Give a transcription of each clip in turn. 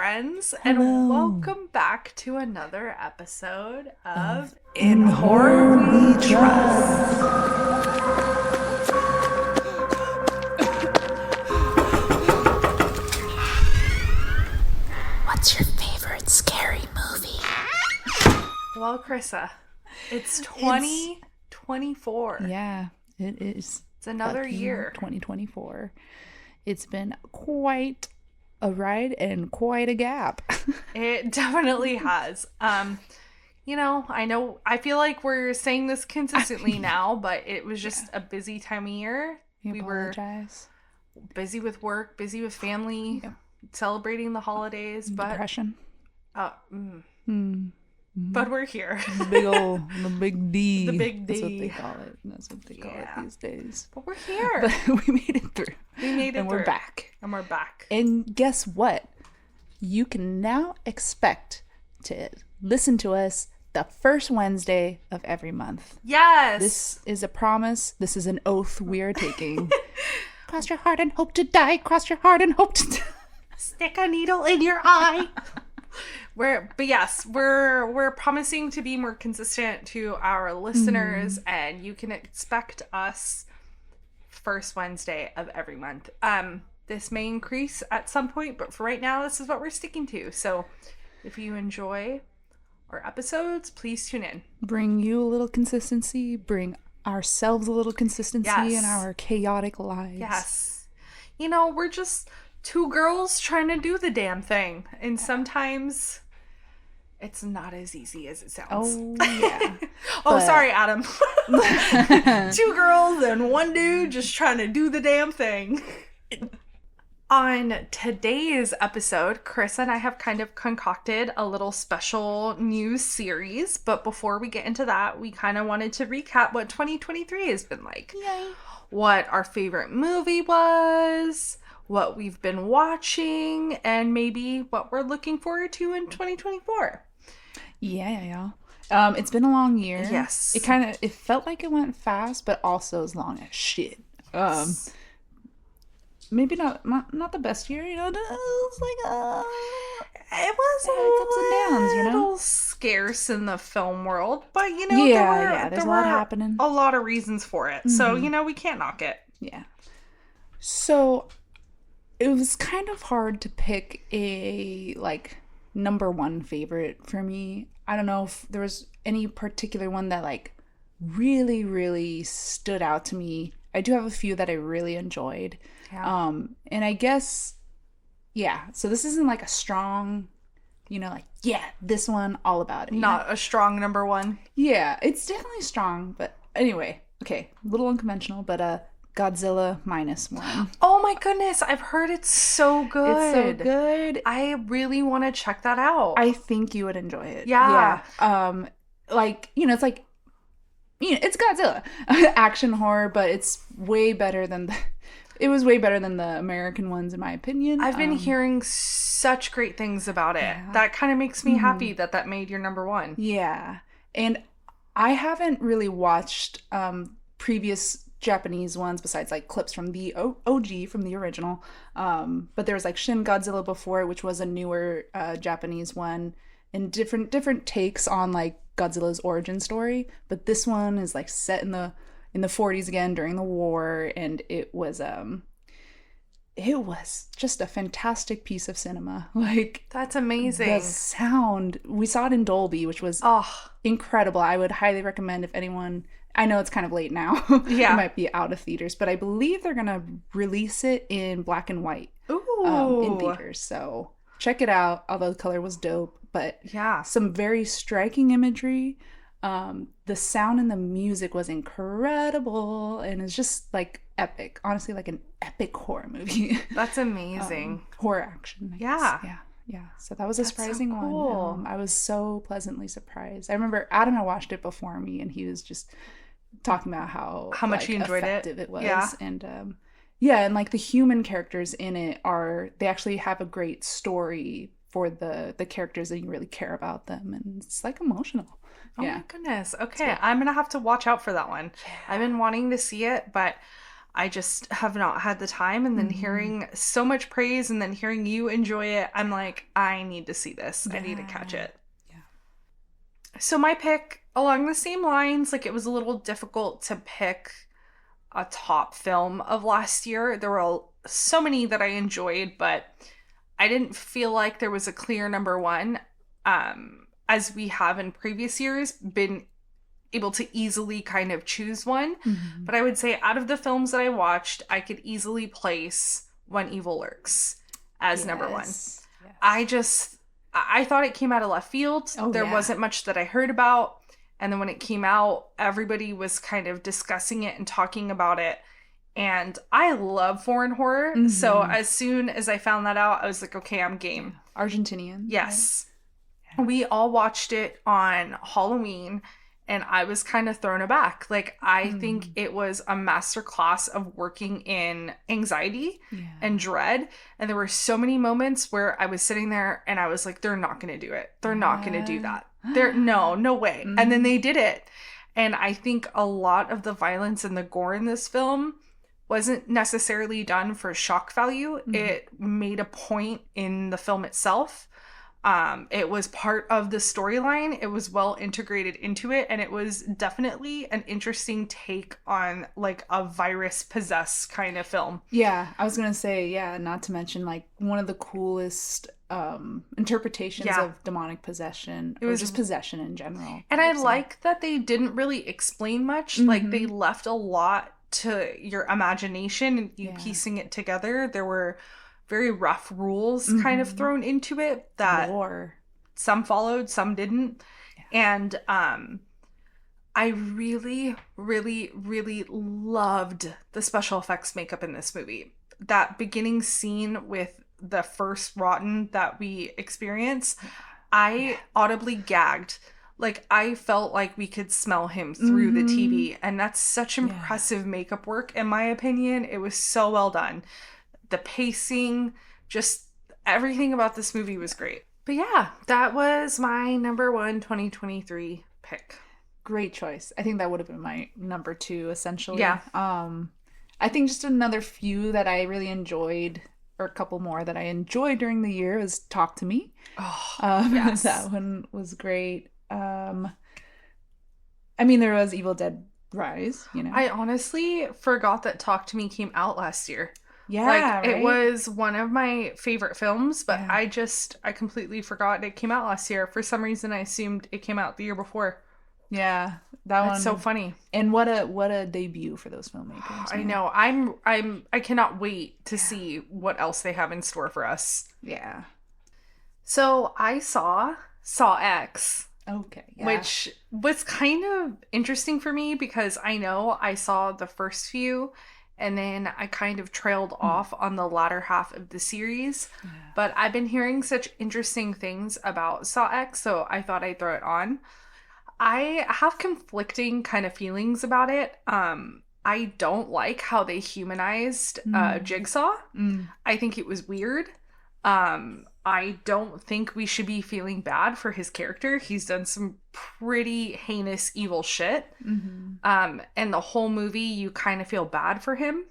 friends, Hello. and welcome back to another episode of In Horror We Trust. What's your favorite scary movie? Well, Carissa, it's 2024. Yeah, it is. It's another year. 2024. It's been quite a ride and quite a gap. It definitely has. I feel like we're saying this consistently now, but it was just a busy time of year. We apologize. Were busy with work, busy with family, celebrating the holidays, but depression. But we're here. The big D. The big D. That's what they call it. That's what they call it these days. But we're here. But we made it through. And we're back. And guess what? You can now expect to listen to us the first Wednesday of every month. Yes. This is a promise. This is an oath we are taking. Cross your heart and hope to die. Cross your heart and hope to die. Stick a needle in your eye. We're promising to be more consistent to our listeners, and you can expect us first Wednesday of every month. This may increase at some point, but for right now, this is what we're sticking to. So if you enjoy our episodes, please tune in. Bring you a little consistency, bring ourselves a little consistency in our chaotic lives. Yes. We're just two girls trying to do the damn thing, and sometimes it's not as easy as it sounds. Oh, yeah. Sorry, Adam. Two girls and one dude just trying to do the damn thing. On today's episode, Carissa and I have kind of concocted a little special news series. But before we get into that, we kind of wanted to recap what 2023 has been like. Yay. What our favorite movie was, what we've been watching, and maybe what we're looking forward to in 2024. Yeah. It's been a long year. Yes. It felt like it went fast, but also as long as shit. Maybe not the best year, it was like it was ups and downs, a little scarce in the film world, but there's there a lot happening, a lot of reasons for it. So we can't knock it. Yeah. So it was kind of hard to pick a number one favorite for me. I don't know if there was any particular one that really, really stood out to me. I do have a few that I really enjoyed. Yeah. And I guess, so this isn't a strong, this one, all about it. Not a strong number one. Yeah, it's definitely strong, but anyway, okay, a little unconventional, but Godzilla -1. Oh my goodness, I've heard it's so good. It's so good. I really want to check that out. I think you would enjoy it. Yeah. It's Godzilla. Action horror, but it's way better than it was way better than the American ones, in my opinion. I've been hearing such great things about it. Yeah. That kind of makes me happy that made your number one. Yeah. And I haven't really watched previous Japanese ones besides clips from the OG, from the original. But there was Shin Godzilla before it, which was a newer Japanese one, and different takes on Godzilla's origin story. But this one is set in the 40s again during the war, and it was just a fantastic piece of cinema. That's amazing. The sound, we saw it in Dolby, which was incredible. I would highly recommend if anyone, I know it's kind of late now. Yeah. It might be out of theaters, but I believe they're gonna release it in black and white. Ooh. In theaters, so check it out. Although the color was dope, but yeah, some very striking imagery. The sound and the music was incredible, and it's just epic. Honestly, an epic horror movie. That's amazing. Horror action. I yeah. guess. Yeah. So that was a surprising so cool. one. I was so pleasantly surprised. I remember Adam had watched it before me, and he was just talking about how much he enjoyed it was. Yeah. And and the human characters in it they actually have a great story for the characters, that you really care about them, and it's emotional. Oh my goodness. Okay, I'm gonna have to watch out for that one. Yeah. I've been wanting to see it, but I just have not had the time. And then hearing so much praise and then hearing you enjoy it, I'm like, I need to see this. I need to catch it. Yeah. So my pick, along the same lines, like it was a little difficult to pick a top film of last year. There were so many that I enjoyed, but I didn't feel like there was a clear number one, as we have in previous years been able to easily kind of choose one. But I would say out of the films that I watched, I could easily place When Evil Lurks as number one. Yes. I thought it came out of left field. There wasn't much that I heard about. And then when it came out, everybody was kind of discussing it and talking about it. And I love foreign horror. So as soon as I found that out, I was like, okay, I'm game. Argentinian. Yes. Right? We all watched it on Halloween, and I was kind of thrown aback. Like, I think it was a masterclass of working in anxiety and dread. And there were so many moments where I was sitting there and I was like, they're not going to do it. They're not going to do that. No way. And then they did it. And I think a lot of the violence and the gore in this film wasn't necessarily done for shock value. It made a point in the film itself. It was part of the storyline. It was well integrated into it, and it was definitely an interesting take on like a virus possessed kind of film. Yeah, I was gonna say, not to mention like one of the coolest interpretations of demonic possession. It was just possession in general. And I like that they didn't really explain much. Like they left a lot to your imagination and you piecing it together. There were very rough rules kind of thrown into it that some followed, some didn't. And I really, really, really loved the special effects makeup in this movie. That beginning scene with the first rotten that we experience, I audibly gagged. Like, I felt like we could smell him through the TV. And that's such impressive makeup work, in my opinion. It was so well done. The pacing, just everything about this movie was great. But yeah, that was my number one 2023 pick. Great choice. I think that would have been my number two, essentially. Yeah. I think just another few that I really enjoyed, or a couple more that I enjoyed during the year, was Talk to Me. Yes. That one was great. I mean, there was Evil Dead Rise, you know. I honestly forgot that Talk to Me came out last year. Yeah, It was one of my favorite films, but I completely forgot it came out last year. For some reason, I assumed it came out the year before. Yeah, that's so funny. And what a debut for those filmmakers. I know. I cannot wait to see what else they have in store for us. Yeah. So I saw X. Okay. Yeah. Which was kind of interesting for me because I know I saw the first few and then I kind of trailed off on the latter half of the series. Yeah. But I've been hearing such interesting things about Saw X, so I thought I'd throw it on. I have conflicting kind of feelings about it. I don't like how they humanized Jigsaw. I think it was weird. I don't think we should be feeling bad for his character. He's done some pretty heinous, evil shit. And the whole movie, you kind of feel bad for him.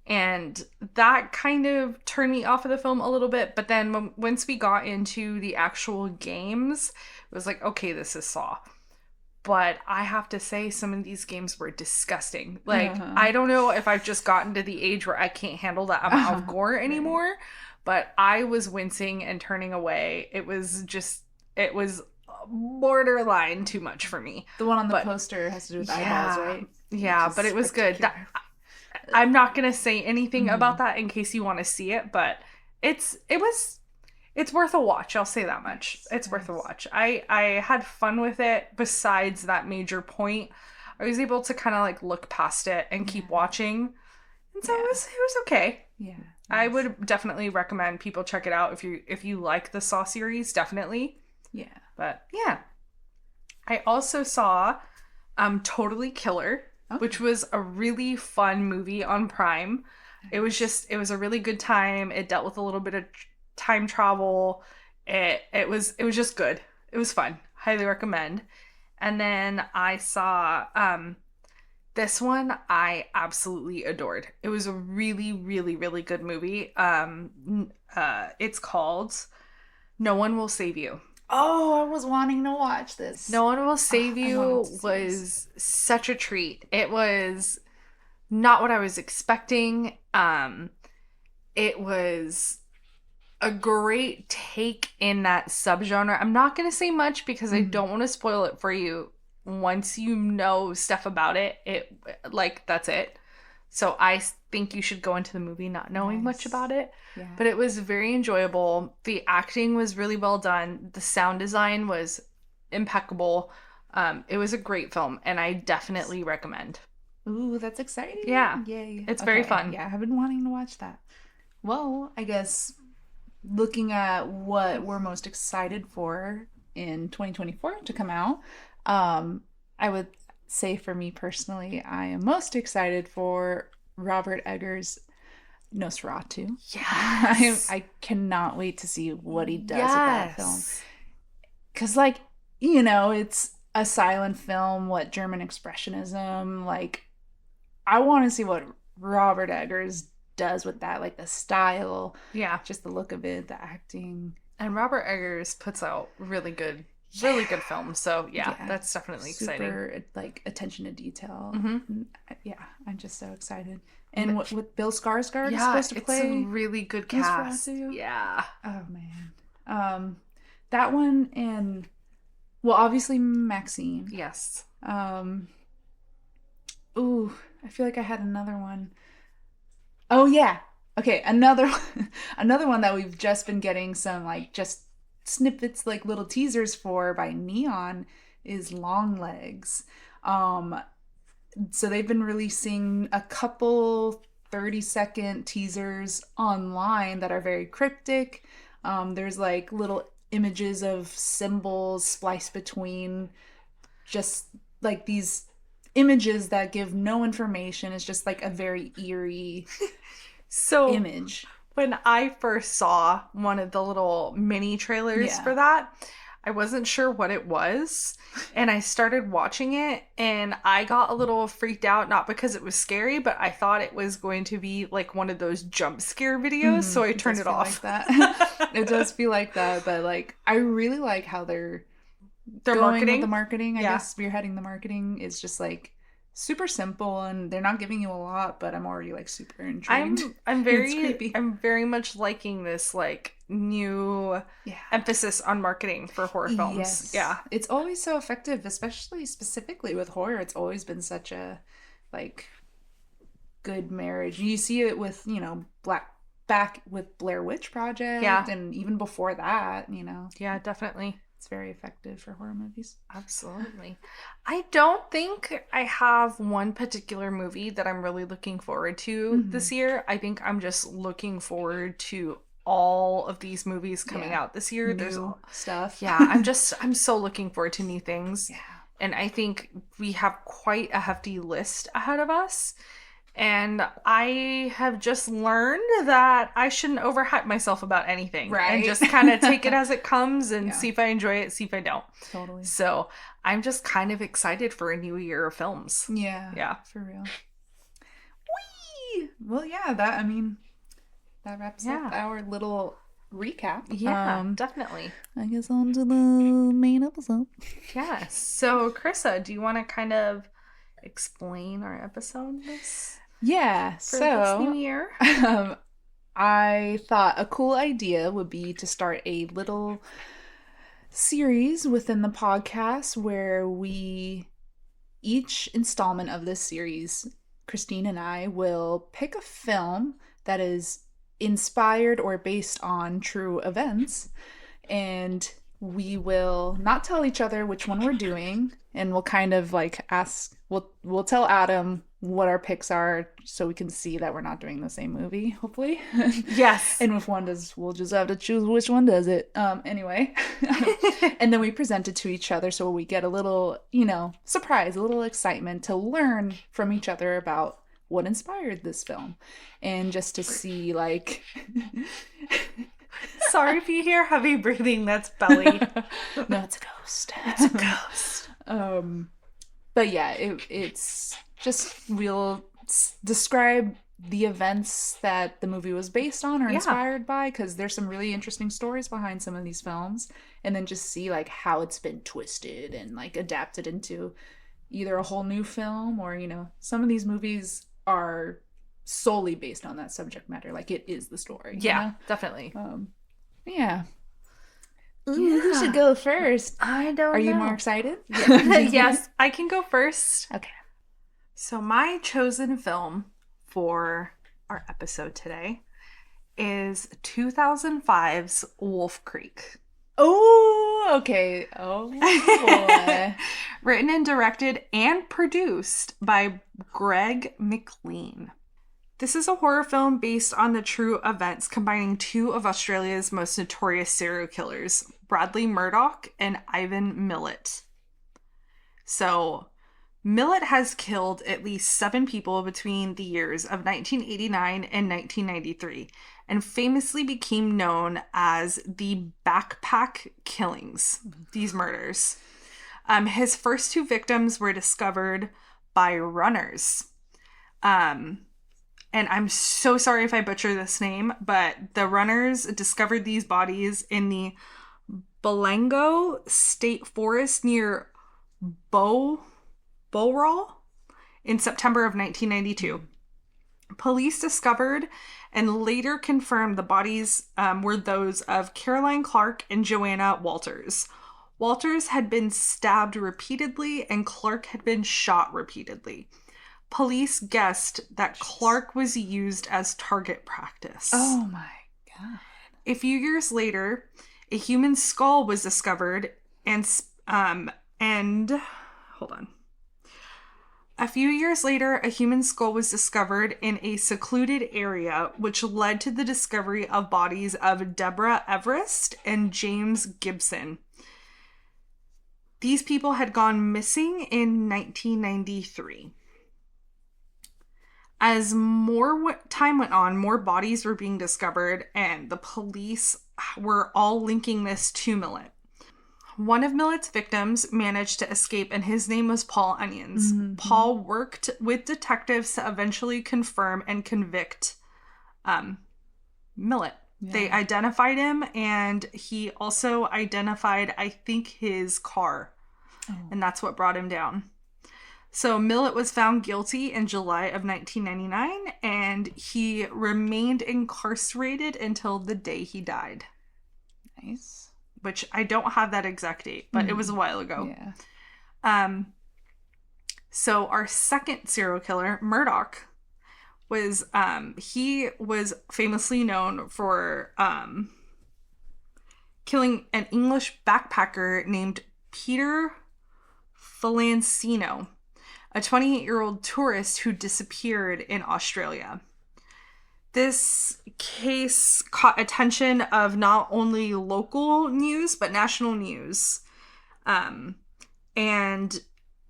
And that kind of turned me off of the film a little bit. But then once we got into the actual games, it was like, okay, this is Saw. But I have to say, some of these games were disgusting. Like, I don't know if I've just gotten to the age where I can't handle that amount of gore anymore. But I was wincing and turning away. It was borderline too much for me. The one on the poster has to do with eyeballs, right? Yeah, but it was good. I'm not going to say anything about that in case you want to see it, but it's worth a watch. I'll say that much. It's worth a watch. I had fun with it. Besides that major point, I was able to kind of like look past it and keep watching. And so it was okay. Yeah. I would definitely recommend people check it out if you like the Saw series, definitely. Yeah. But yeah. I also saw Totally Killer, which was a really fun movie on Prime. Nice. It was a really good time. It dealt with a little bit of time travel. It was just good. It was fun. Highly recommend. And then I saw This one I absolutely adored. It was a really, really, really good movie. It's called No One Will Save You. Oh, I was wanting to watch this. No One Will Save I wanted You to see was such a treat. It was not what I was expecting. It was a great take in that subgenre. I'm not going to say much because I don't want to spoil it for you. Once you know stuff about it, that's it. So I think you should go into the movie not knowing much about it. Yeah. But it was very enjoyable. The acting was really well done. The sound design was impeccable. It was a great film, and I definitely recommend. Ooh, that's exciting. Yeah. Yay. It's very fun. Yeah, I've been wanting to watch that. Well, I guess looking at what we're most excited for in 2024 to come out, I would say for me personally, I am most excited for Robert Eggers' Nosferatu. Yes. I cannot wait to see what he does with that film. Because, like, you know, it's a silent film, what German Expressionism, like, I want to see what Robert Eggers does with that, like the style, just the look of it, the acting. And Robert Eggers puts out really good films. So that's definitely exciting. Super, like, attention to detail. Mm-hmm. Yeah, I'm just so excited. And with Bill Skarsgård is supposed to play. It's a really good cast. Nosferatu. Yeah. Oh man. That one, and well, obviously Maxine. Yes. Ooh, I feel like I had another one. Oh yeah. Okay, another one that we've just been getting some, like, just snippets, like little teasers for by Neon is Longlegs. So they've been releasing a couple 30-second teasers online that are very cryptic. There's like little images of symbols spliced between just like these images that give no information. It's just like a very eerie image. When I first saw one of the little mini trailers for that, I wasn't sure what it was, and I started watching it, and I got a little freaked out, not because it was scary, but I thought it was going to be like one of those jump scare videos, so I turned it off. Like that. It does feel like that, but like I really like how they're marketing. With the marketing. I guess spearheading the marketing is just like super simple, and they're not giving you a lot, but I'm already like super intrigued. I'm very much liking this like new emphasis on marketing for horror films. Yes. Yeah. It's always so effective, especially specifically with horror. It's always been such a like good marriage. You see it with, you know, back with Blair Witch Project and even before that, you know. Yeah, definitely. It's very effective for horror movies. Absolutely. I don't think I have one particular movie that I'm really looking forward to this year. I think I'm just looking forward to all of these movies coming out this year. There's stuff. Yeah, I'm so looking forward to new things. Yeah. And I think we have quite a hefty list ahead of us. And I have just learned that I shouldn't overhype myself about anything. Right. And just kind of take it as it comes and see if I enjoy it, see if I don't. Totally. So I'm just kind of excited for a new year of films. Yeah. Yeah. For real. Whee! Well, yeah, that wraps up our little recap. Yeah, definitely. I guess on to the main episode. Yes. So, Carissa, do you want to kind of explain our episode this new year? I thought a cool idea would be to start a little series within the podcast where each installment of this series, Christine and I will pick a film that is inspired or based on true events, and we will not tell each other which one we're doing, and we'll kind of like we'll tell Adam what our picks are so we can see that we're not doing the same movie, hopefully. Yes. And if one does, we'll just have to choose which one does it. Anyway. And then we present it to each other so we get a little, you know, surprise, a little excitement to learn from each other about what inspired this film. And just to see, like... Sorry if you hear heavy breathing, that's Belly. No, it's a ghost. It's a ghost. But yeah, it's we'll describe the events that the movie was based on or inspired by, because there's some really interesting stories behind some of these films, and then just see like how it's been twisted and like adapted into either a whole new film, or some of these movies are solely based on that subject matter, like it is the story. Definitely. Yeah. Ooh, who should go first? I don't know. Are you more excited? Yes, I can go first. Okay. So my chosen film for our episode today is 2005's Wolf Creek. Oh, okay. Oh, boy. Written and directed and produced by Greg McLean. This is a horror film based on the true events combining two of Australia's most notorious serial killers, Bradley Murdoch and Ivan Millet. So, Millet has killed at least 7 people between the years of 1989 and 1993, and famously became known as the backpack killings, these murders. His first 2 victims were discovered by runners. And I'm so sorry if I butcher this name, but the runners discovered these bodies in the Balango State Forest near Bowral in September of 1992. Police discovered and later confirmed the bodies were those of Caroline Clark and Joanna Walters. Walters had been stabbed repeatedly and Clark had been shot repeatedly. Police guessed that Clark was used as target practice. Oh my God. A few years later, a human skull was discovered hold on. A few years later, a human skull was discovered in a secluded area, which led to the discovery of bodies of Deborah Everest and James Gibson. These people had gone missing in 1993. As more time went on, more bodies were being discovered, and the police were all linking this to Millet. One of Millet's victims managed to escape, and his name was Paul Onions. Mm-hmm. Paul worked with detectives to eventually confirm and convict Millet. Yeah. They identified him, and he also identified, I think, his car. Oh. And that's what brought him down. So Millet was found guilty in July of 1999, and he remained incarcerated until the day he died. Nice. Which I don't have that exact date, but it was a while ago. Yeah. So our second serial killer, Murdoch, was he was famously known for killing an English backpacker named Peter Falancino, a 28-year-old tourist who disappeared in Australia. This case caught attention of not only local news, but national news. And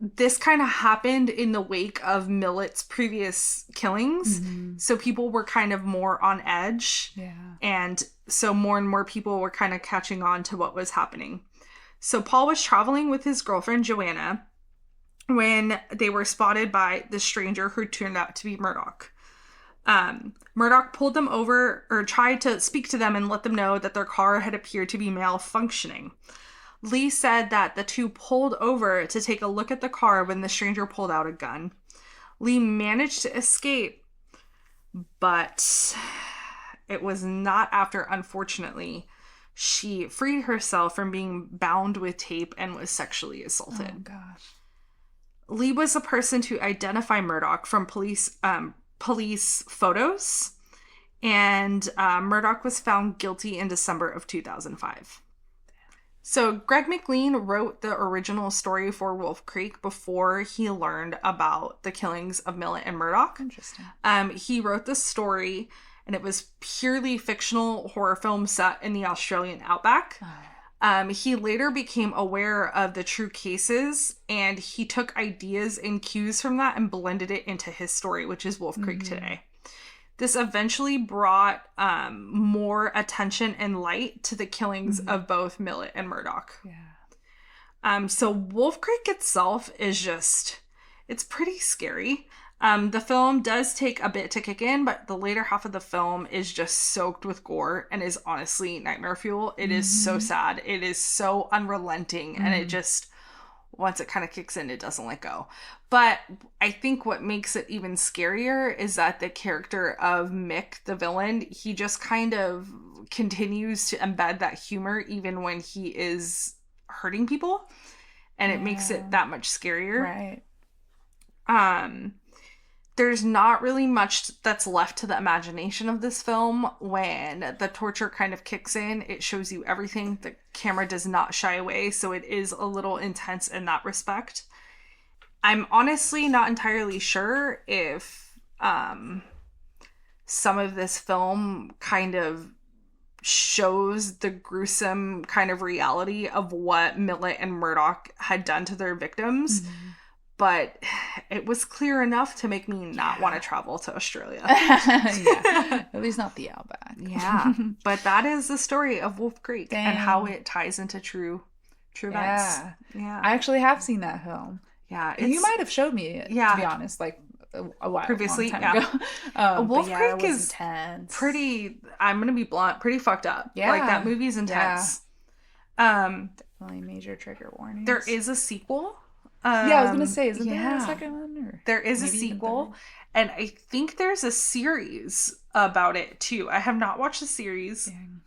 this kind of happened in the wake of Millet's previous killings. Mm-hmm. So people were kind of more on edge. Yeah. And so more and more people were kind of catching on to what was happening. So Paul was traveling with his girlfriend, Joanna, when they were spotted by the stranger who turned out to be Murdoch. Murdoch pulled them over, or tried to speak to them and let them know that their car had appeared to be malfunctioning. Lee said that the two pulled over to take a look at the car when the stranger pulled out a gun. Lee managed to escape, but it was not after, unfortunately, she freed herself from being bound with tape and was sexually assaulted. Oh, gosh. Lee was the person to identify Murdoch from police photos, and Murdoch was found guilty in December of 2005. So Greg McLean wrote the original story for Wolf Creek before he learned about the killings of Millet and Murdoch. Interesting. He wrote the story, and it was purely fictional horror film set in the Australian outback. He later became aware of the true cases, and he took ideas and cues from that and blended it into his story, which is Wolf Creek today. This eventually brought more attention and light to the killings of both Millet and Murdoch. Yeah. So Wolf Creek itself is It's pretty scary. The film does take a bit to kick in, but the later half of the film is just soaked with gore and is honestly nightmare fuel. It is so sad. It is so unrelenting, and it just, once it kind of kicks in, it doesn't let go. But I think what makes it even scarier is that the character of Mick, the villain, he just kind of continues to embed that humor even when he is hurting people, and it makes it that much scarier. Right. There's not really much that's left to the imagination of this film. When the torture kind of kicks in, it shows you everything. The camera does not shy away, so it is a little intense in that respect. I'm honestly not entirely sure if some of this film kind of shows the gruesome kind of reality of what Millet and Murdoch had done to their victims. But it was clear enough to make me not want to travel to Australia. Yeah, at least not the outback. Yeah, but that is the story of Wolf Creek and how it ties into true events. Yeah, I actually have seen that film. Yeah, you might have showed me it, to be honest, like a while previously. Long time ago. Wolf Creek is intense. Pretty. I'm gonna be blunt. Pretty fucked up. Yeah, like that movie's intense. Definitely major trigger warnings. There is a sequel. I was gonna say, isn't there a second one? Or there is a sequel, and I think there's a series about it too. I have not watched the series. Dang.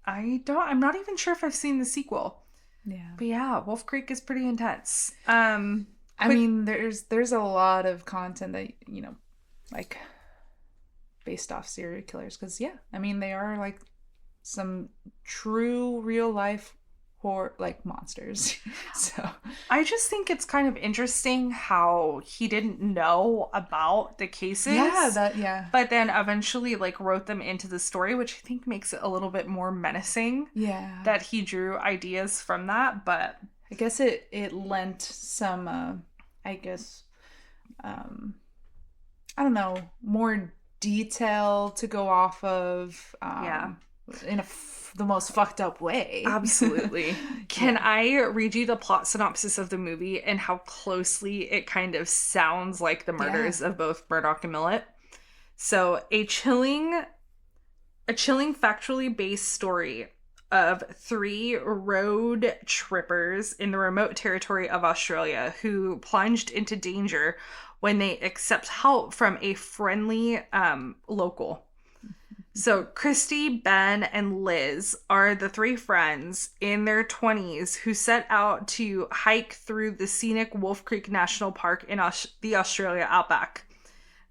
I'm not even sure if I've seen the sequel. Yeah, but yeah, Wolf Creek is pretty intense. I mean, there's a lot of content that, you know, like based off serial killers, because I mean, they are like some true real life horror, like monsters. So I just think it's kind of interesting how he didn't know about the cases. But then eventually like wrote them into the story, which I think makes it a little bit more menacing. Yeah. That he drew ideas from that, but I guess it lent some I don't know, more detail to go off of in the most fucked up way. Absolutely. Can I read you the plot synopsis of the movie and how closely it kind of sounds like the murders of both Murdoch and Millet? So, a chilling factually based story of 3 road trippers in the remote territory of Australia who plunged into danger when they accept help from a friendly local. So Christy, Ben, and Liz are the 3 friends in their 20s who set out to hike through the scenic Wolf Creek National Park in the Australia outback.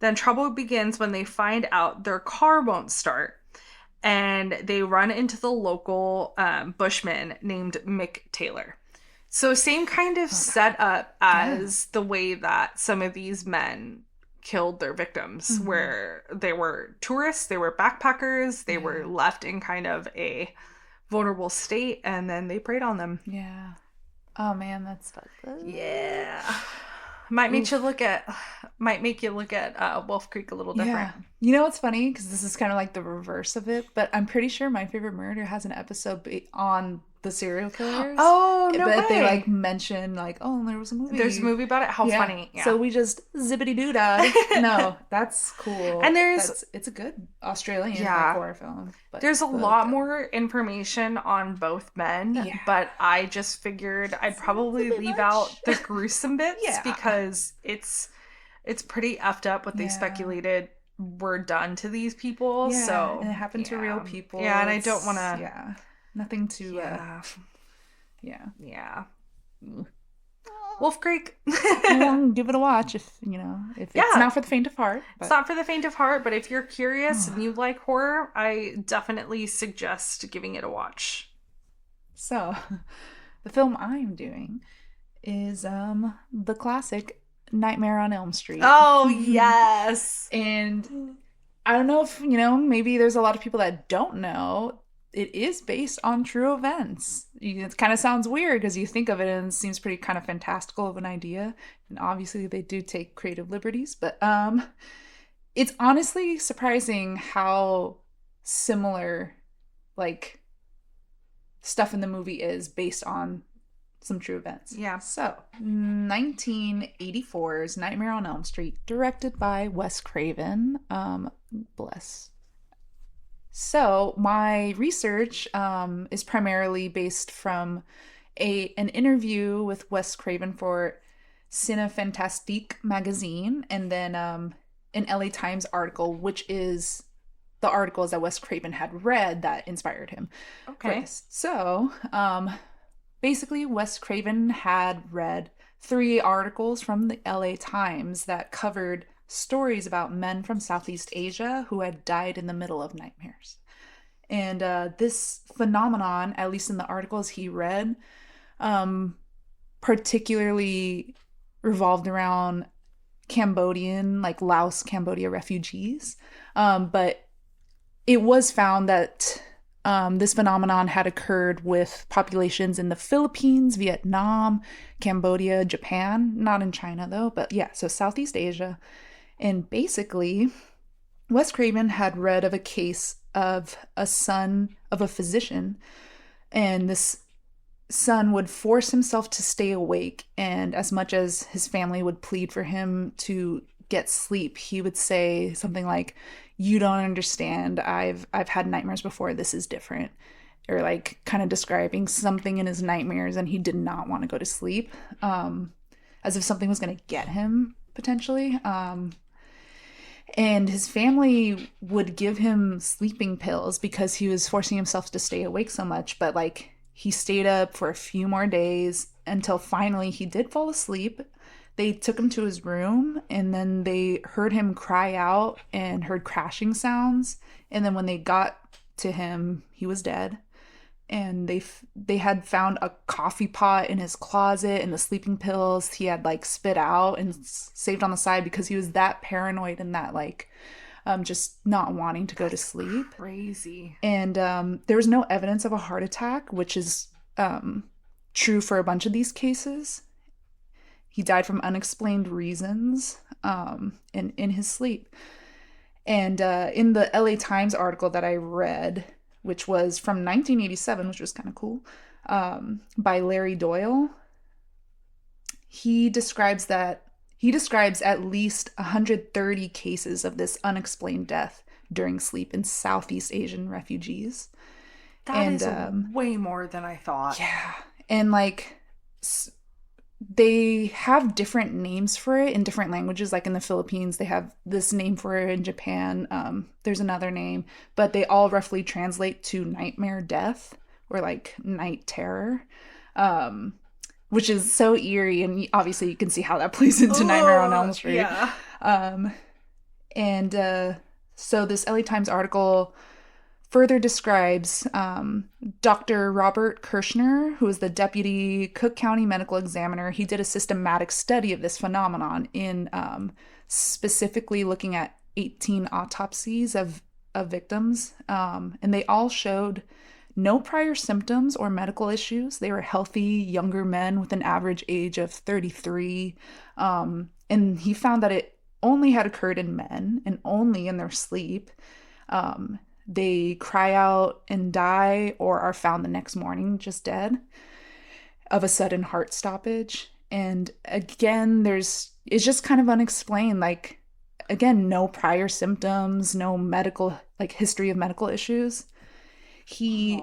Then trouble begins when they find out their car won't start, and they run into the local bushman named Mick Taylor. So same kind of setup as the way that some of these men killed their victims, where they were tourists, they were backpackers, they were left in kind of a vulnerable state, and then they preyed on them. Yeah. Oh man, that's fucked up. Yeah. Might make you look at Wolf Creek a little different. Yeah. You know what's funny? Because this is kind of like the reverse of it, but I'm pretty sure My Favorite Murder has an episode on the serial killers. Oh, no but way. They like mention like, oh, there was a movie. There's a movie about it. How funny. Yeah. So we just zippity doo dah. No, that's cool. And it's a good Australian horror film. But there's a lot more information on both men, but I just figured I'd probably leave out the gruesome bits because it's pretty effed up what they speculated were done to these people. Yeah, so and it happened to real people. Yeah, and I don't want to. Yeah. Nothing to, Wolf Creek. Give it a watch if it's not for the faint of heart. But... It's not for the faint of heart, but if you're curious and you like horror, I definitely suggest giving it a watch. So, the film I'm doing is the classic Nightmare on Elm Street. Oh, yes! And I don't know if, maybe there's a lot of people that don't know. It is based on true events. It kind of sounds weird because you think of it and it seems pretty kind of fantastical of an idea. And obviously they do take creative liberties. But it's honestly surprising how similar, like, stuff in the movie is based on some true events. Yeah. So, 1984's Nightmare on Elm Street, directed by Wes Craven. Bless. So, my research is primarily based from an interview with Wes Craven for Cine Fantastique magazine, and then an LA Times article, which is the articles that Wes Craven had read that inspired him. Okay. So, basically, Wes Craven had read 3 articles from the LA Times that covered stories about men from Southeast Asia who had died in the middle of nightmares. And this phenomenon, at least in the articles he read, particularly revolved around Cambodian, like Laos, Cambodia refugees. But it was found that this phenomenon had occurred with populations in the Philippines, Vietnam, Cambodia, Japan, not in China though, but yeah, so Southeast Asia. And basically, Wes Craven had read of a case of a son of a physician, and this son would force himself to stay awake, and as much as his family would plead for him to get sleep, he would say something like, "You don't understand. I've had nightmares before. This is different." Or like kind of describing something in his nightmares, and he did not want to go to sleep, as if something was going to get him potentially. And his family would give him sleeping pills because he was forcing himself to stay awake so much. But like he stayed up for a few more days until finally he did fall asleep. They took him to his room, and then they heard him cry out and heard crashing sounds. And then when they got to him, he was dead. And they had found a coffee pot in his closet, and the sleeping pills he had like spit out and saved on the side because he was that paranoid and that like just not wanting to go to sleep. Crazy. And there was no evidence of a heart attack, which is true for a bunch of these cases. He died from unexplained reasons in his sleep. And in the LA Times article that I read, which was from 1987, which was kind of cool, by Larry Doyle, he describes at least 130 cases of this unexplained death during sleep in Southeast Asian refugees. That is way more than I thought. Yeah. And like they have different names for it in different languages. Like in the Philippines, they have this name for it. In Japan, there's another name, but they all roughly translate to nightmare death or like night terror, which is so eerie. And obviously you can see how that plays into Nightmare on Elm Street. Yeah. So this LA Times article further describes Dr. Robert Kirshner, who is the deputy Cook County medical examiner. He did a systematic study of this phenomenon in specifically looking at 18 autopsies of victims. And they all showed no prior symptoms or medical issues. They were healthy, younger men with an average age of 33. And he found that it only had occurred in men and only in their sleep. They cry out and die or are found the next morning just dead of a sudden heart stoppage. And again, it's just kind of unexplained. Like, again, no prior symptoms, no medical, like history of medical issues. He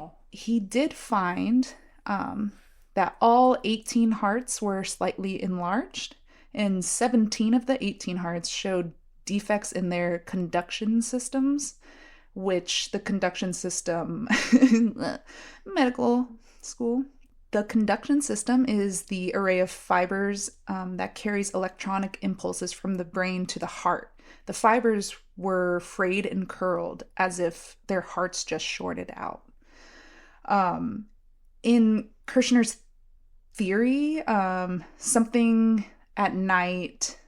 did find that all 18 hearts were slightly enlarged, and 17 of the 18 hearts showed defects in their conduction systems, which the conduction system, medical school, the conduction system is the array of fibers that carries electronic impulses from the brain to the heart. The fibers were frayed and curled as if their hearts just shorted out. In Kirshner's theory, something at night,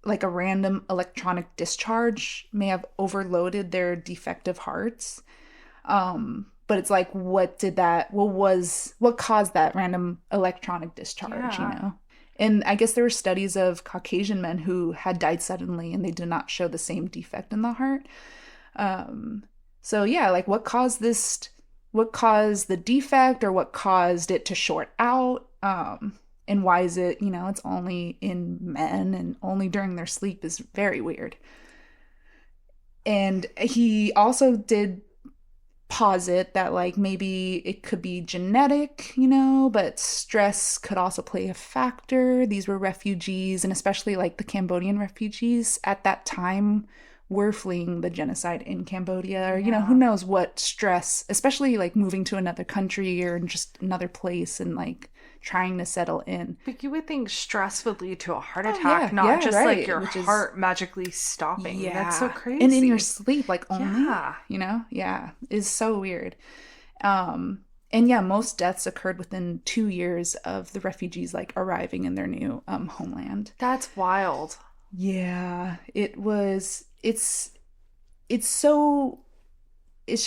like a random electronic discharge, may have overloaded their defective hearts. But it's like, what caused that random electronic discharge, you know? And I guess there were studies of Caucasian men who had died suddenly and they did not show the same defect in the heart. So yeah, like what caused the defect, or what caused it to short out? And why is it, it's only in men and only during their sleep is very weird. And he also did posit that like maybe it could be genetic, but stress could also play a factor. These were refugees, and especially like the Cambodian refugees at that time were fleeing the genocide in Cambodia, or who knows what stress, especially like moving to another country or just another place and like trying to settle in. But you would think stress would lead to a heart attack, not just right. like your heart magically stopping. Yeah. That's so crazy. And in your sleep, like only, Yeah. Is so weird. And yeah, most deaths occurred within 2 years of the refugees like arriving in their new homeland. That's wild. Yeah, it's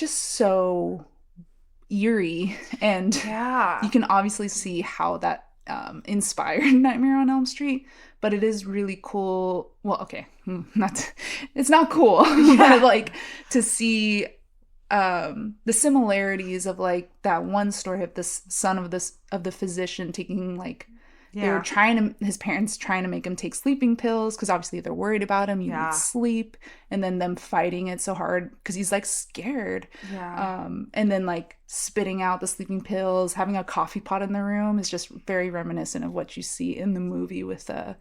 just so eerie, and you can obviously see how that inspired Nightmare on Elm Street, but it is really cool. Well, okay, it's not cool, but like to see the similarities of like that one story of this son of the physician taking like they were his parents trying to make him take sleeping pills because obviously they're worried about him. You need sleep, and then them fighting it so hard because he's like scared. And then like spitting out the sleeping pills, having a coffee pot in the room is just very reminiscent of what you see in the movie with Heather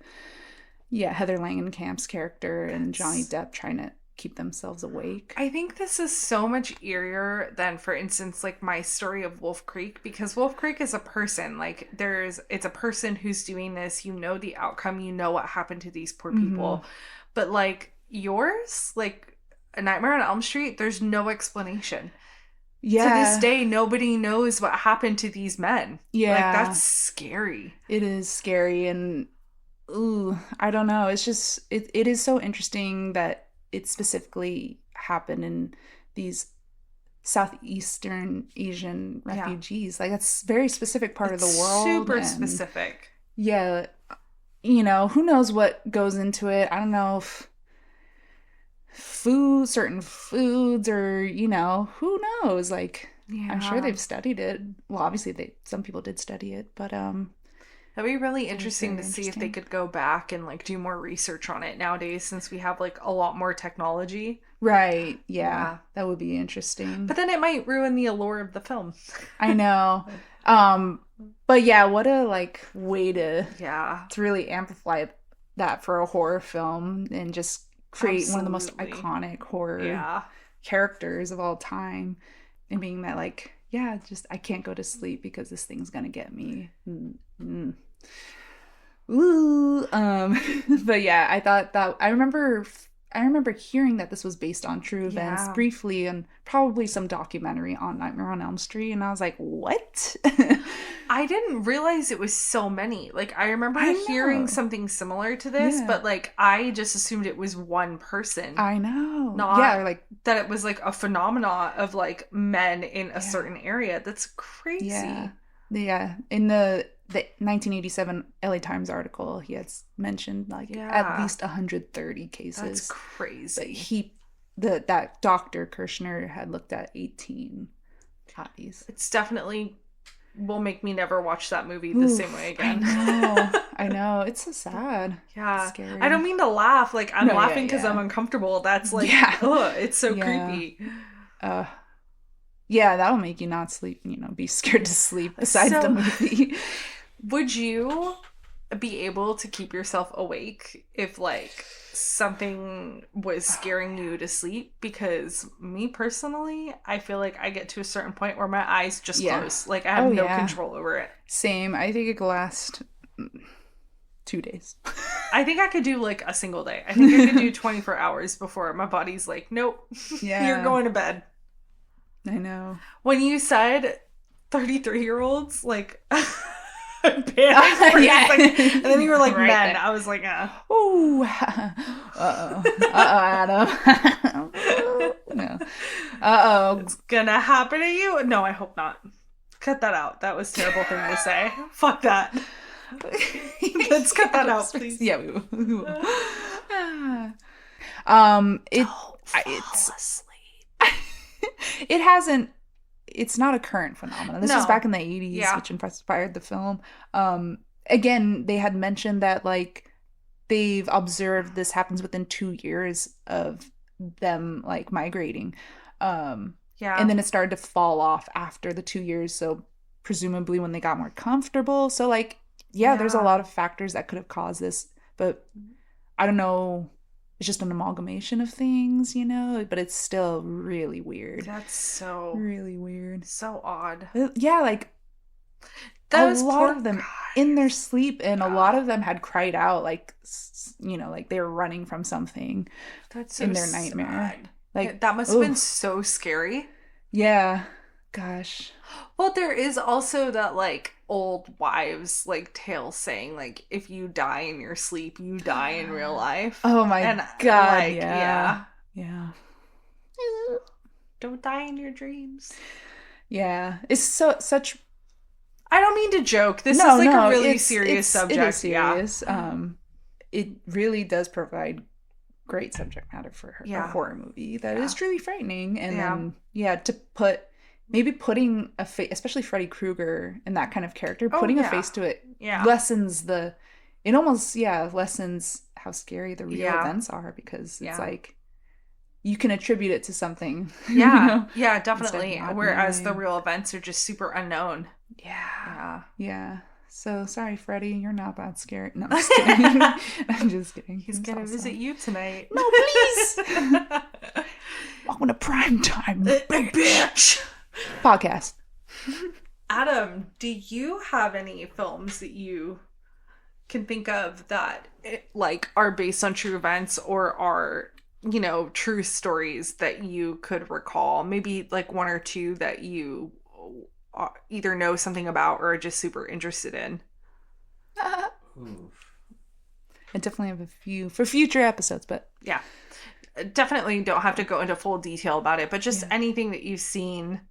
Langenkamp's character and Johnny Depp trying to keep themselves awake. I think this is so much eerier than, for instance, like my story of Wolf Creek, because Wolf Creek is a person. Like it's a person who's doing this. The outcome. You know what happened to these poor people. But like yours, like A Nightmare on Elm Street, there's no explanation. Yeah. To this day, nobody knows what happened to these men. Yeah. Like that's scary. It is scary, and I don't know. It's just it is so interesting that it specifically happened in these Southeastern Asian refugees. Like that's a very specific part of the world. Super specific. Yeah. Who knows what goes into it. I don't know if certain foods or, who knows? Like, I'm sure they've studied it. Well, obviously some people did study it, but that'd be really interesting to see if they could go back and like do more research on it nowadays, since we have like a lot more technology. Right. Yeah. That would be interesting. But then it might ruin the allure of the film. I know. But yeah, what a like way to really amplify that for a horror film and just create one of the most iconic horror characters of all time, and being that like, just I can't go to sleep because this thing's gonna get me. But yeah, I thought that I remember hearing that this was based on true events briefly, and probably some documentary on Nightmare on Elm Street, and I was like, what? I didn't realize it was so many. Like I remember hearing something similar to this, but like I just assumed it was one person. I know. Not like that it was like a phenomena of like men in a certain area. That's crazy. Yeah. In the 1987 LA Times article, he had mentioned like at least 130 cases. That's crazy. But that Dr. Kirshner had looked at 18 bodies. It's definitely will make me never watch that movie the same way again. I know. It's so sad. Yeah. It's scary. I don't mean to laugh. Like I'm laughing because I'm uncomfortable. That's like, it's so creepy. Yeah, that'll make you not sleep, be scared to sleep besides the movie. Would you be able to keep yourself awake if like something was scaring you to sleep? Because me personally, I feel like I get to a certain point where my eyes just close. Like I have no control over it. Same. I think it could last 2 days. I think I could do like a single day. I think I could do 24 hours before my body's like, nope, you're going to bed. I know. When you said 33-year-olds, like, I panicked for a second. And then you were like, men. Then. I was like, Ooh. Uh-oh. Adam. No. Uh-oh. It's gonna happen to you? No, I hope not. Cut that out. That was a terrible thing to say. Fuck that. Let's cut that out, please. Yeah, we will. Don't fall asleep. It hasn't, it's not a current phenomenon. This No. was back in the 80s, Yeah. which inspired the film. Again, they had mentioned that like they've observed this happens within 2 years of them like migrating. Yeah. And then it started to fall off after the 2 years, so presumably when they got more comfortable. So like, yeah, there's a Yeah. lot of factors that could have caused this, but I don't know. It's just an amalgamation of things, you know, but it's still really weird. That's so Really weird. so odd. Yeah, like Those a lot poor of them guys. in their sleep, and a lot of them had cried out, like, you know, like they were running from something That's so in their nightmare. sad. Like, That must have been oof. so scary. Yeah, gosh. Well, there is also that like old wives like tale saying like if you die in your sleep, you die in real life. Oh my And, God, like, yeah. Yeah. Don't die in your dreams. Yeah. It's such I don't mean to joke. This No, is like no, a really it's- serious subject. It is Yeah. serious. It really does provide great subject matter for Yeah. a horror movie that is Yeah. truly frightening. And Yeah. then, yeah, to putting a face, especially Freddy Krueger and that kind of character, Oh, putting yeah. a face to it Yeah. lessens lessens how scary the real Yeah. events are, because it's Yeah. like you can attribute it to something. you Yeah. know? Yeah, definitely. not Whereas the knowing. real events are just super unknown. Yeah. Yeah. Yeah. So sorry, Freddy, you're not that scared. No, I'm just kidding. I'm just kidding. He's gonna awesome. visit you tonight. No, please. Welcome to prime time, Big bitch. podcast. Adam, do you have any films that you can think of that like are based on true events or are, you know, true stories that you could recall? Maybe like one or two that you either know something about or are just super interested in. Oof. I definitely have a few for future episodes, but Yeah. Definitely don't have to go into full detail about it, but just Yeah. anything that you've seen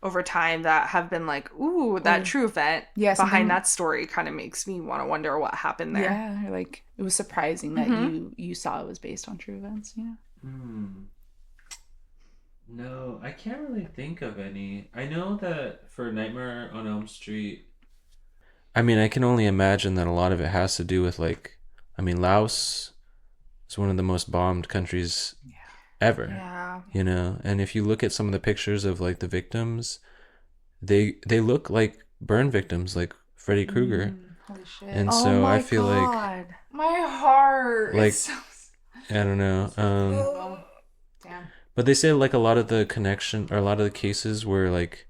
over time that have been like, ooh, that Ooh. true event Yeah, something- behind that story kind of makes me want to wonder what happened there. yeah, like it was surprising that you saw it was based on true events. You know. No, I can't really think of any. I know that for Nightmare on Elm Street, I mean, I can only imagine that a lot of it has to do with like, I mean, Laos is one of the most bombed countries ever. Yeah. You know, and if you look at some of the pictures of like the victims, they look like burn victims, like Freddy Krueger. Holy shit! And so I feel like, my heart. like, It's so... I don't know. Oh, damn. But they say like a lot of the connection or a lot of the cases where like,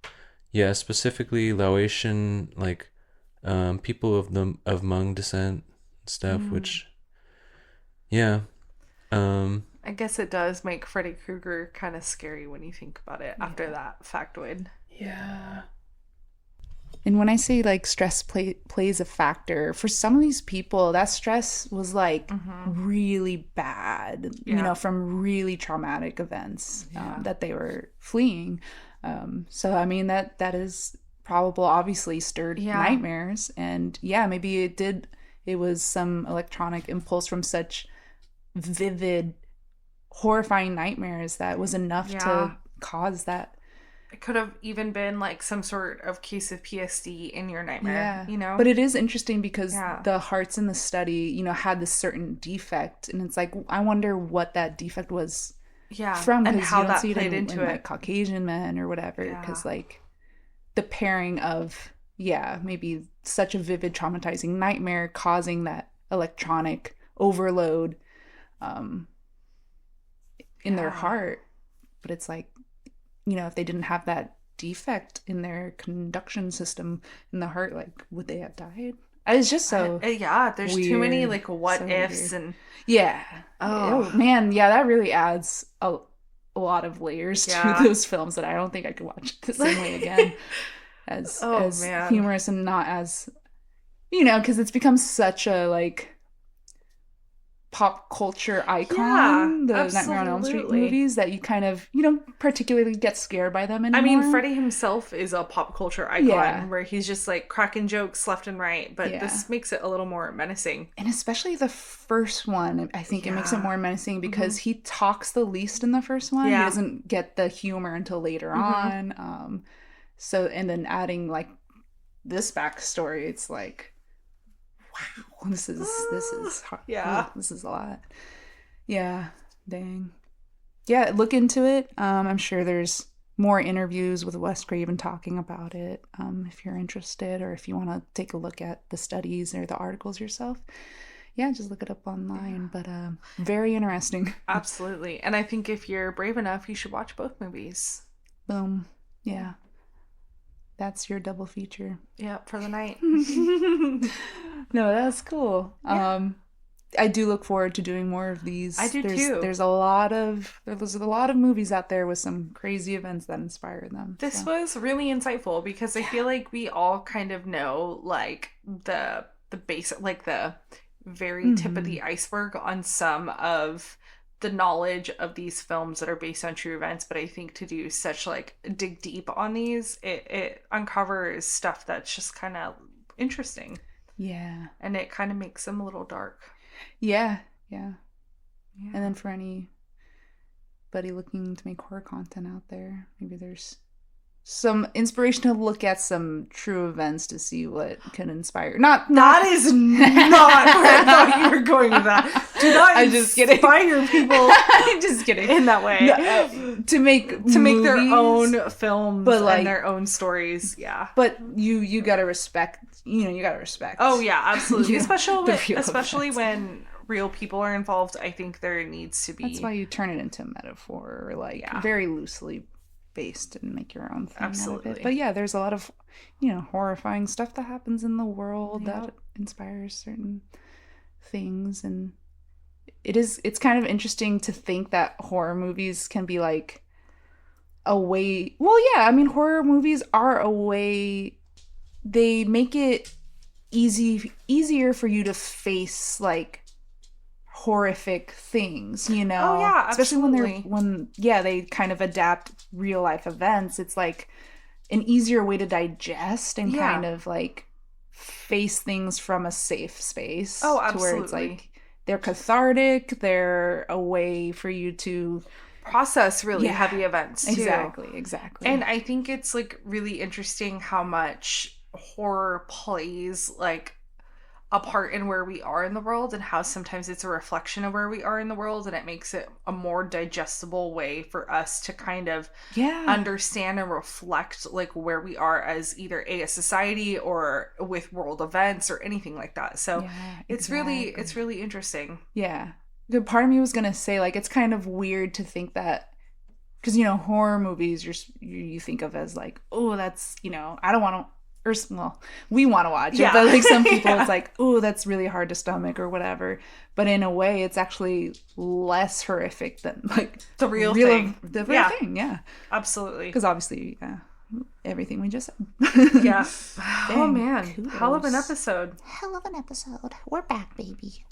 yeah, specifically Laotian like people of Hmong descent and stuff, which, yeah, I guess it does make Freddy Krueger kind of scary when you think about it after that factoid. yeah. And when I say like stress plays a factor, for some of these people, that stress was like really bad, you Yeah. know, from really traumatic events that they were fleeing. So, I mean, that is probable, obviously stirred nightmares. And yeah, maybe it was some electronic impulse from such vivid, horrifying nightmares that was enough to cause that. It could have even been like some sort of case of PSD in your nightmare, you know? But it is interesting because Yeah. the hearts in the study, you know, had this certain defect, and it's like, I wonder what that defect was from, and because how you don't that see it played in into like it. Caucasian men or whatever, because like the pairing of maybe such a vivid traumatizing nightmare causing that electronic overload in their heart. But it's like, you know, if they didn't have that defect in their conduction system in the heart, like, would they have died? It's just so there's too many weird. like what So ifs weird. and oh man, that really adds a lot of layers to those films that I don't think I could watch the same way again. As man. humorous and not as, you know, because it's become such a like pop culture icon, the Nightmare on Elm Street absolutely. movies, that you kind of, you don't particularly get scared by them anymore. I mean, Freddy himself is a pop culture icon Yeah. where he's just like cracking jokes left and right, but Yeah. this makes it a little more menacing. And especially the first one, I think it makes it more menacing because he talks the least in the first one. He Yeah. doesn't get the humor until later on. So, and then adding like this backstory, it's like, wow, this is hard. Yeah. This is a lot. Yeah, dang. Yeah, look into it. I'm sure there's more interviews with Wes Craven talking about it. If you're interested, or if you want to take a look at the studies or the articles yourself, yeah, just look it up online. But very interesting. Absolutely. And I think if you're brave enough, you should watch both movies. Boom. Yeah. That's your double feature. Yeah, for the night. No, that's cool. Yeah. I do look forward to doing more of these. I do too. There's a lot of movies out there with some crazy events that inspire them. This was really insightful because I feel like we all kind of know like the basic, like the very tip of the iceberg on some of the knowledge of these films that are based on true events, but I think to do such like dig deep on these, it uncovers stuff that's just kind of interesting. Yeah. And it kind of makes them a little dark. Yeah. And then for anybody looking to make horror content out there, maybe there's some inspiration to look at some true events to see what can inspire. That is not where I thought you were going with that. Do not I'm just kidding. inspire people. I'm just kidding. In that way. No, to make their movies, own films, but like, and their own stories. Yeah. But you gotta respect. You gotta respect. Oh yeah, absolutely. Yeah, Especially when real people are involved. I think there needs to be. That's why you turn it into a metaphor, or like very loosely based, and make your own thing absolutely. out of it. But yeah, there's a lot of horrifying stuff that happens in the world that inspires certain things, and it's kind of interesting to think that horror movies can be like a way. Well, yeah, I mean, horror movies are a way. They make it easier for you to face like horrific things, Oh yeah, especially when they kind of adapt real life events. It's like an easier way to digest and kind of like face things from a safe space. Oh, absolutely. To where it's like they're cathartic. They're a way for you to process really heavy events too. Exactly. And I think it's like really interesting how much horror plays like a part in where we are in the world, and how sometimes it's a reflection of where we are in the world, and it makes it a more digestible way for us to kind of understand and reflect like where we are as either a society or with world events or anything like that. So it's really interesting. Yeah. The part of me was gonna say like it's kind of weird to think that, because horror movies you think of as like, oh, that's I don't want to. Well, we want to watch it, but like some people, it's like, oh, that's really hard to stomach or whatever. But in a way, it's actually less horrific than like the real thing. The real thing, yeah, absolutely. Because obviously, everything we just said. Yeah. Dang, oh man, kudos. Hell of an episode. We're back, baby.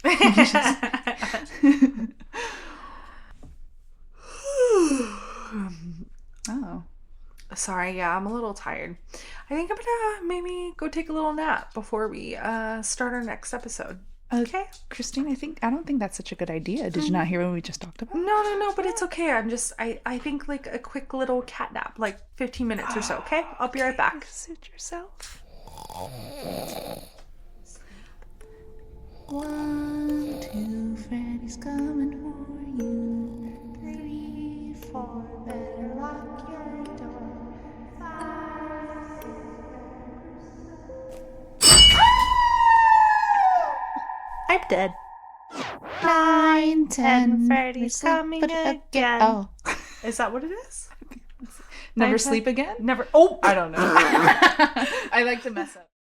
Oh. Sorry, I'm a little tired. I think I'm gonna maybe go take a little nap before we start our next episode. Okay, Christine, I don't think that's such a good idea. Did you not hear what we just talked about? No, but it's okay. I think like a quick little cat nap, like 15 minutes or so, okay? I'll be right back. Suit yourself. 1, 2, Freddy's coming for you. 3, 4, better lock your door. 5, 6, I'm dead. 9, 10, Freddy's coming again. Oh. Is that what it is? Never sleep again? Never. Oh, I don't know. I like to mess up.